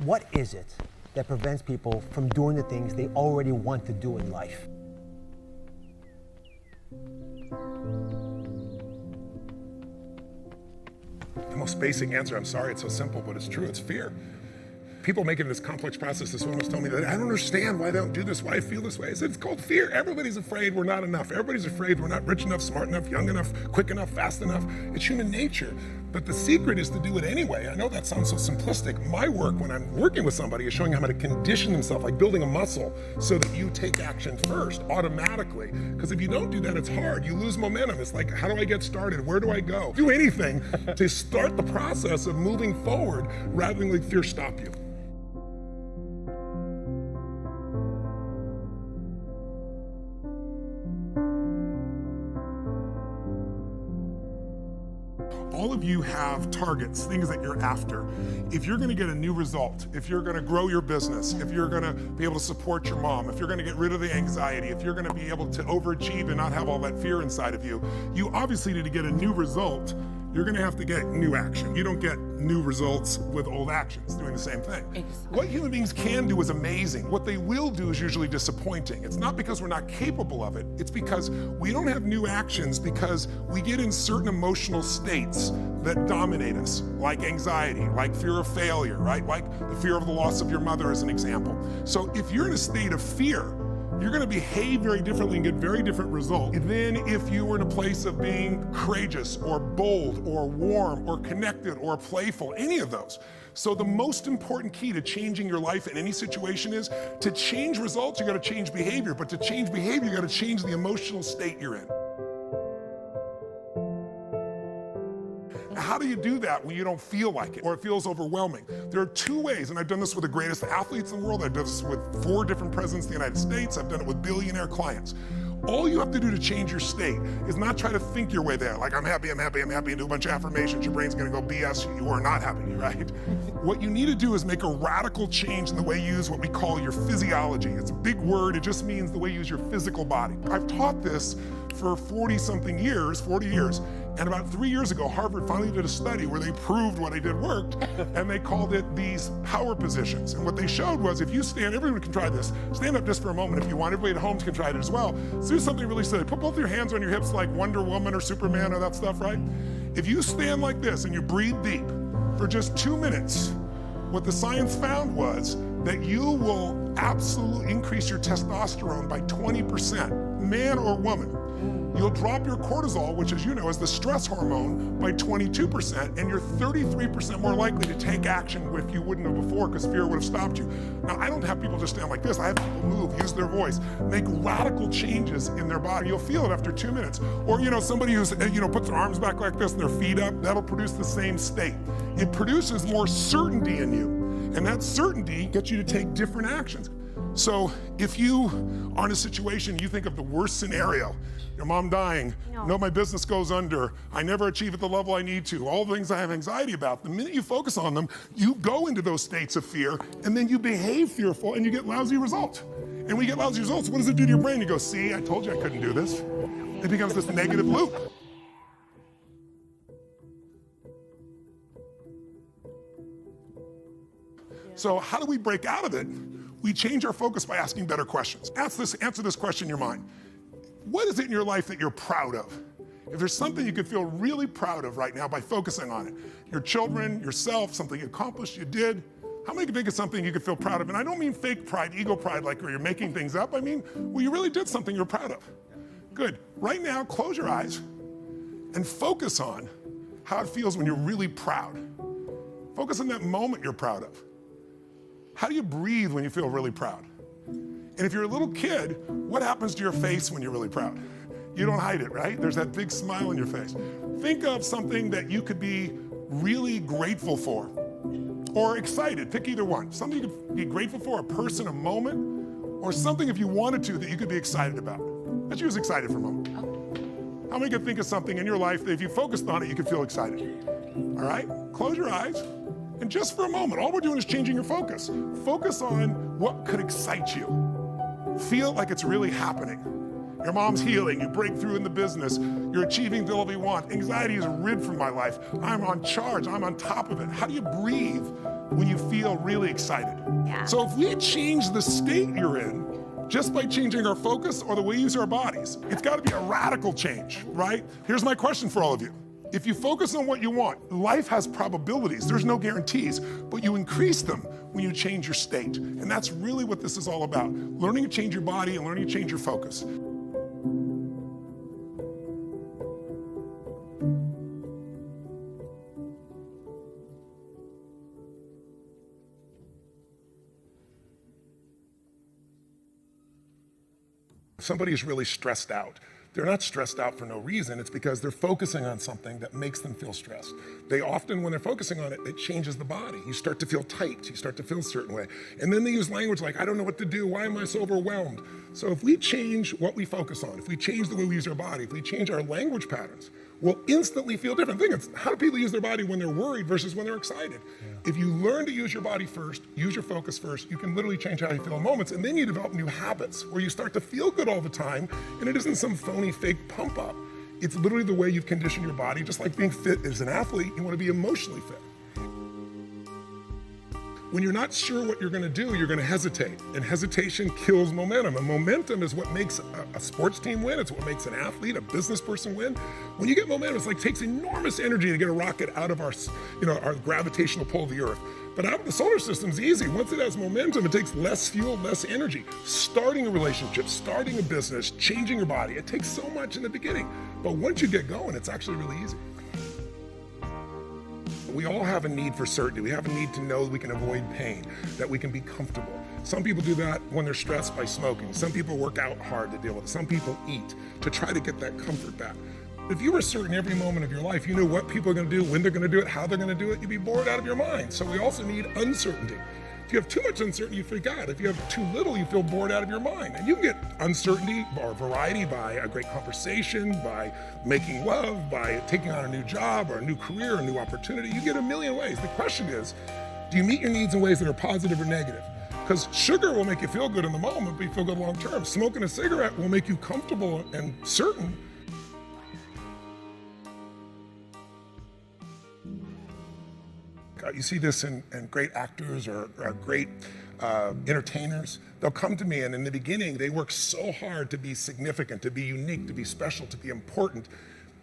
What is it that prevents people from doing the things they already want to do in life? The most basic answer, I'm sorry it's so simple, but it's true, it's fear. People making this complex process, this woman was telling me that I don't understand why they don't do this, why I feel this way. I said, it's called fear. Everybody's afraid we're not enough. Everybody's afraid we're not rich enough, smart enough, young enough, quick enough, fast enough. It's human nature. But the secret is to do it anyway. I know that sounds so simplistic. My work when I'm working with somebody is showing them how to condition themselves, like building a muscle, so that you take action first, automatically. Because if you don't do that, it's hard. You lose momentum. It's like, how do I get started? Where do I go? Do anything to start the process of moving forward rather than let fear stop you. All of you have targets, things that you're after. If you're gonna get a new result, if you're gonna grow your business, if you're gonna be able to support your mom, if you're gonna get rid of the anxiety, if you're gonna be able to overachieve and not have all that fear inside of you, you obviously need to get a new result. You're gonna have to get new action. You don't get new results with old actions, doing the same thing. Exactly. What human beings can do is amazing. What they will do is usually disappointing. It's not because we're not capable of it, it's because we don't have new actions because we get in certain emotional states that dominate us, like anxiety, like fear of failure, right? Like the fear of the loss of your mother as an example. So if you're in a state of fear, you're gonna behave very differently and get very different results than if you were in a place of being courageous or bold or warm or connected or playful, any of those. So the most important key to changing your life in any situation is to change results, you gotta change behavior, but to change behavior, you gotta change the emotional state you're in. How do you do that when you don't feel like it or it feels overwhelming? There are two ways, and I've done this with the greatest athletes in the world. I've done this with 4 different presidents of the United States. I've done it with billionaire clients. All you have to do to change your state is not try to think your way there, like I'm happy, I'm happy, I'm happy, and do a bunch of affirmations. Your brain's gonna go BS, you are not happy, right? What you need to do is make a radical change in the way you use what we call your physiology. It's a big word, it just means the way you use your physical body. I've taught this for 40 years, and about 3 years ago, Harvard finally did a study where they proved what I did worked, and they called it these power positions. And what they showed was if you stand, everyone can try this, stand up just for a moment if you want, everybody at home can try it as well. So do something really silly, put both your hands on your hips like Wonder Woman or Superman or that stuff, right? If you stand like this and you breathe deep for just 2 minutes, what the science found was that you will absolutely increase your testosterone by 20%, man or woman. You'll drop your cortisol, which as you know is the stress hormone, by 22%, and you're 33% more likely to take action if you wouldn't have before because fear would have stopped you. Now, I don't have people just stand like this. I have people move, use their voice, make radical changes in their body. You'll feel it after 2 minutes. Or, somebody who's, puts their arms back like this and their feet up, that'll produce the same state. It produces more certainty in you, and that certainty gets you to take different actions. So if you are in a situation, you think of the worst scenario, your mom dying, no, my business goes under, I never achieve at the level I need to, all the things I have anxiety about, the minute you focus on them, you go into those states of fear, and then you behave fearful, and you get lousy results. And when you get lousy results, what does it do to your brain? You go, see, I told you I couldn't do this. It becomes this negative loop. So how do we break out of it? We change our focus by asking better questions. Answer this question in your mind. What is it in your life that you're proud of? If there's something you could feel really proud of right now by focusing on it, your children, yourself, something you accomplished, you did, how many can think of something you could feel proud of? And I don't mean fake pride, ego pride, like where you're making things up. I mean, well, you really did something you're proud of. Good. Right now, close your eyes and focus on how it feels when you're really proud. Focus on that moment you're proud of. How do you breathe when you feel really proud? And if you're a little kid, what happens to your face when you're really proud? You don't hide it, right? There's that big smile on your face. Think of something that you could be really grateful for or excited. Pick either one. Something you could be grateful for, a person, a moment, or something if you wanted to that you could be excited about. Let's use excited for a moment. How many could think of something in your life that if you focused on it, you could feel excited? All right, close your eyes. And just for a moment, all we're doing is changing your focus. Focus on what could excite you. Feel like it's really happening. Your mom's healing, you break through in the business, you're achieving the level you want. Anxiety is rid from my life. I'm on charge, I'm on top of it. How do you breathe when you feel really excited. Yeah. So if we change the state you're in, just by changing our focus or the way we use our bodies, it's got to be a radical change, right? Here's my question for all of you. If you focus on what you want, life has probabilities, there's no guarantees, but you increase them when you change your state. And that's really what this is all about. Learning to change your body and learning to change your focus. Somebody is really stressed out. They're not stressed out for no reason. It's because they're focusing on something that makes them feel stressed. They often, when they're focusing on it, it changes the body. You start to feel tight. You start to feel a certain way. And then they use language like, I don't know what to do. Why am I so overwhelmed? So if we change what we focus on, if we change the way we use our body, if we change our language patterns, we'll instantly feel different. Think of how do people use their body when they're worried versus when they're excited? Yeah. If you learn to use your body first, use your focus first, you can literally change how you feel in moments, and then you develop new habits where you start to feel good all the time, and it isn't some phony, fake pump up. It's literally the way you've conditioned your body. Just like being fit as an athlete, you want to be emotionally fit. When you're not sure what you're going to do, you're going to hesitate. And hesitation kills momentum. And momentum is what makes a sports team win. It's what makes an athlete, a business person win. When you get momentum, it's like it takes enormous energy to get a rocket out of our gravitational pull of the Earth. But out of the solar system's easy. Once it has momentum, it takes less fuel, less energy. Starting a relationship, starting a business, changing your body, it takes so much in the beginning. But once you get going, it's actually really easy. We all have a need for certainty. We have a need to know that we can avoid pain, that we can be comfortable. Some people do that when they're stressed by smoking. Some people work out hard to deal with it. Some people eat to try to get that comfort back. If you were certain every moment of your life, you knew what people are going to do, when they're going to do it, how they're going to do it, you'd be bored out of your mind. So we also need uncertainty. If you have too much uncertainty, you freak out. If you have too little, you feel bored out of your mind. And you can get uncertainty or variety by a great conversation, by making love, by taking on a new job or a new career, a new opportunity. You get a million ways. The question is, do you meet your needs in ways that are positive or negative? Because sugar will make you feel good in the moment, but you feel good long term. Smoking a cigarette will make you comfortable and certain. You see this in great actors or great entertainers. They'll come to me, and in the beginning, they work so hard to be significant, to be unique, to be special, to be important.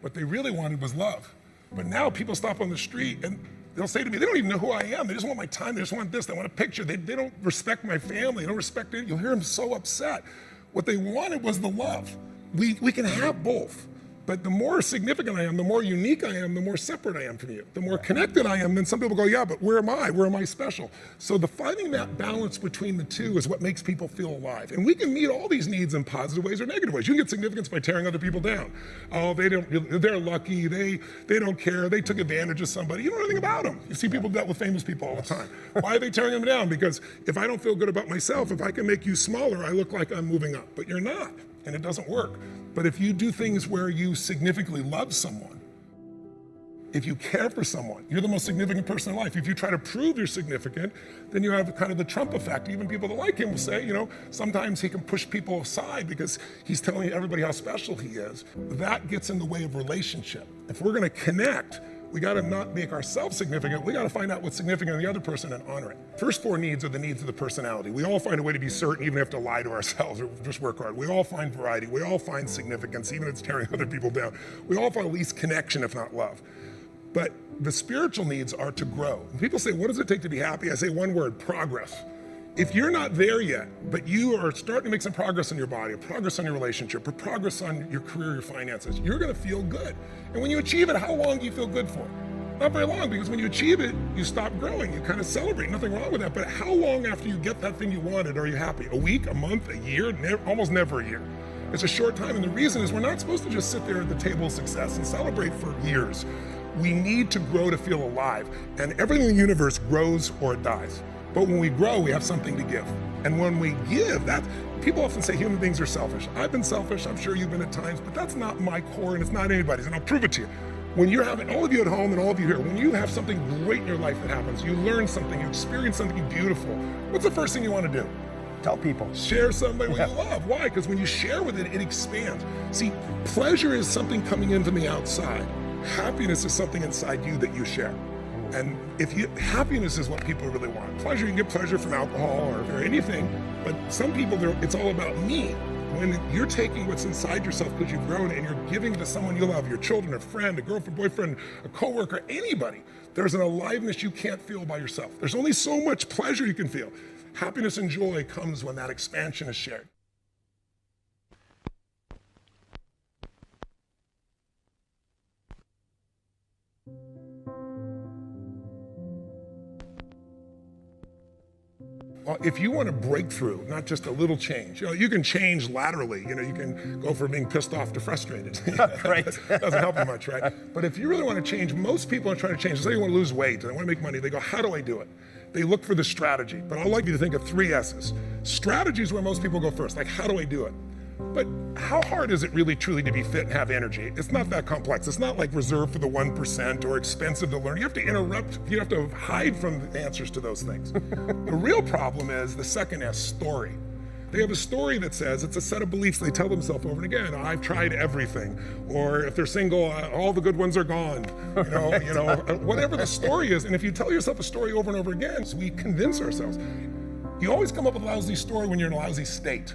What they really wanted was love. But now people stop on the street, and they'll say to me, they don't even know who I am. They just want my time. They just want this. They want a picture. They don't respect my family. They don't respect it. You'll hear them so upset. What they wanted was the love. We can have both. But the more significant I am, the more unique I am, the more separate I am from you. The more connected I am, then some people go, yeah, but where am I? Where am I special? So finding that balance between the two is what makes people feel alive. And we can meet all these needs in positive ways or negative ways. You can get significance by tearing other people down. Oh, they're lucky, they don't care, they took advantage of somebody. You don't know anything about them. You see people dealt with famous people all the time. Why are they tearing them down? Because if I don't feel good about myself, if I can make you smaller, I look like I'm moving up. But you're not, and it doesn't work. But if you do things where you significantly love someone, if you care for someone, you're the most significant person in life. If you try to prove you're significant, then you have kind of the Trump effect. Even people that like him will say, sometimes he can push people aside because he's telling everybody how special he is. That gets in the way of relationship. If we're going to connect, we got to not make ourselves significant. We got to find out what's significant in the other person and honor it. First four needs are the needs of the personality. We all find a way to be certain, even if we have to lie to ourselves or just work hard. We all find variety. We all find significance, even if it's tearing other people down. We all find at least connection, if not love. But the spiritual needs are to grow. When people say, what does it take to be happy? I say one word, progress. If you're not there yet, but you are starting to make some progress in your body, or progress on your relationship, or progress on your career, your finances, you're gonna feel good. And when you achieve it, how long do you feel good for? Not very long, because when you achieve it, you stop growing, you kind of celebrate, nothing wrong with that. But how long after you get that thing you wanted are you happy? A week, a month, a year? Almost never a year. It's a short time, and the reason is we're not supposed to just sit there at the table of success and celebrate for years. We need to grow to feel alive, and everything in the universe grows or it dies. But when we grow, we have something to give. And when we give, people often say human beings are selfish. I've been selfish, I'm sure you've been at times, but that's not my core and it's not anybody's, and I'll prove it to you. When you're having, all of you at home and all of you here, when you have something great in your life that happens, you learn something, you experience something beautiful, what's the first thing you want to do? Tell people. Share somebody you love. Why? Because when you share with it, it expands. See, pleasure is something coming in from the outside. Happiness is something inside you that you share. And happiness is what people really want. Pleasure, you can get pleasure from alcohol or anything, but some people, it's all about me. When you're taking what's inside yourself because you've grown and you're giving to someone you love, your children, a friend, a girlfriend, boyfriend, a coworker, anybody, there's an aliveness you can't feel by yourself. There's only so much pleasure you can feel. Happiness and joy comes when that expansion is shared. Well, if you want a breakthrough, not just a little change, you can change laterally. You can go from being pissed off to frustrated. Right. Doesn't help you much, right? But if you really want to change, most people are trying to change. Say you want to lose weight, they want to make money. They go, how do I do it? They look for the strategy. But I'd like you to think of 3 S's. Strategy is where most people go first. Like, how do I do it? But how hard is it really truly to be fit and have energy? It's not that complex. It's not like reserved for the 1% or expensive to learn. You have to interrupt, you have to hide from the answers to those things. The real problem is the second S, story. They have a story that says, it's a set of beliefs they tell themselves over and again. I've tried everything. Or if they're single, all the good ones are gone. Whatever the story is. And if you tell yourself a story over and over again, so we convince ourselves. You always come up with a lousy story when you're in a lousy state.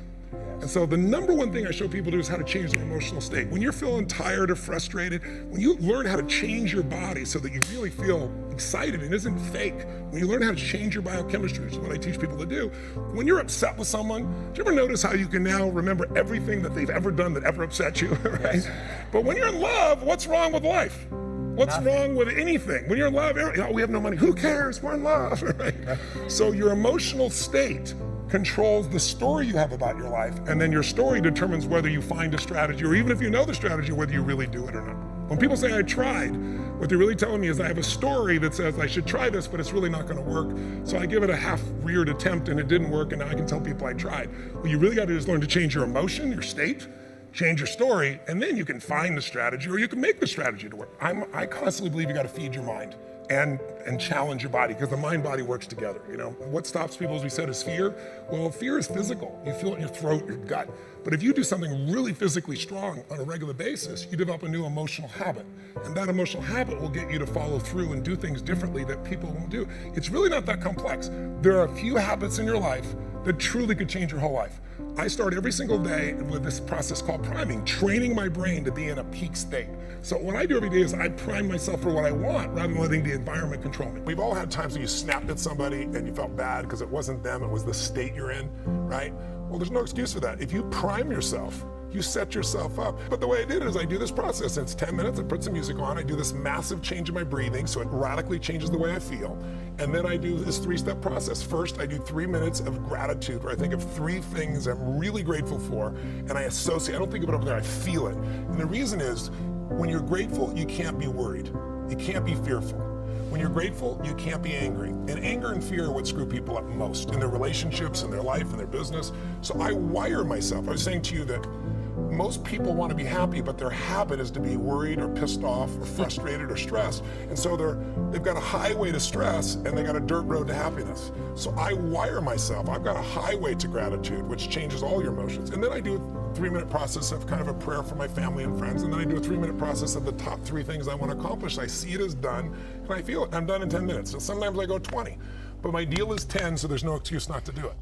And so the number one thing I show people to do is how to change their emotional state. When you're feeling tired or frustrated, when you learn how to change your body so that you really feel excited and isn't fake, when you learn how to change your biochemistry, which is what I teach people to do, when you're upset with someone, do you ever notice how you can now remember everything that they've ever done that ever upset you, right? Yes. But when you're in love, what's wrong with life? What's wrong with anything? When you're in love, we have no money. Who cares? We're in love, right? So your emotional state controls the story you have about your life, and then your story determines whether you find a strategy, or even if you know the strategy, whether you really do it or not. When people say I tried, what they're really telling me is I have a story that says I should try this, but it's really not going to work. So I give it a half-reared attempt and it didn't work, and now I can tell people I tried. What you really got to do is learn to change your emotion, your state, change your story, and then you can find the strategy, or you can make the strategy to work. I constantly believe you got to feed your mind and challenge your body, because the mind-body works together. What stops people, as we said, is fear. Well, fear is physical. You feel it in your throat, your gut. But if you do something really physically strong on a regular basis, you develop a new emotional habit. And that emotional habit will get you to follow through and do things differently that people won't do. It's really not that complex. There are a few habits in your life that truly could change your whole life. I start every single day with this process called priming, training my brain to be in a peak state. So what I do every day is I prime myself for what I want rather than letting the environment control me. We've all had times when you snapped at somebody and you felt bad because it wasn't them, it was the state you're in, right? Well, there's no excuse for that. If you prime yourself, you set yourself up. But the way I did it is I do this process. It's 10 minutes, I put some music on, I do this massive change in my breathing so it radically changes the way I feel. And then I do this 3-step process. First, I do 3 minutes of gratitude where I think of 3 things I'm really grateful for, and I don't think of it over there, I feel it. And the reason is, when you're grateful, you can't be worried. You can't be fearful. When you're grateful, you can't be angry. And anger and fear are what screw people up most in their relationships, in their life, in their business. So I wire myself. I was saying to you that most people want to be happy, but their habit is to be worried or pissed off or frustrated or stressed. And so they've got a highway to stress and they got a dirt road to happiness. So I wire myself. I've got a highway to gratitude, which changes all your emotions. And then I do a 3-minute process of kind of a prayer for my family and friends. And then I do a 3-minute process of the top 3 things I want to accomplish. I see it as done and I feel it. I'm done in 10 minutes. So sometimes I go 20, but my deal is 10, so there's no excuse not to do it.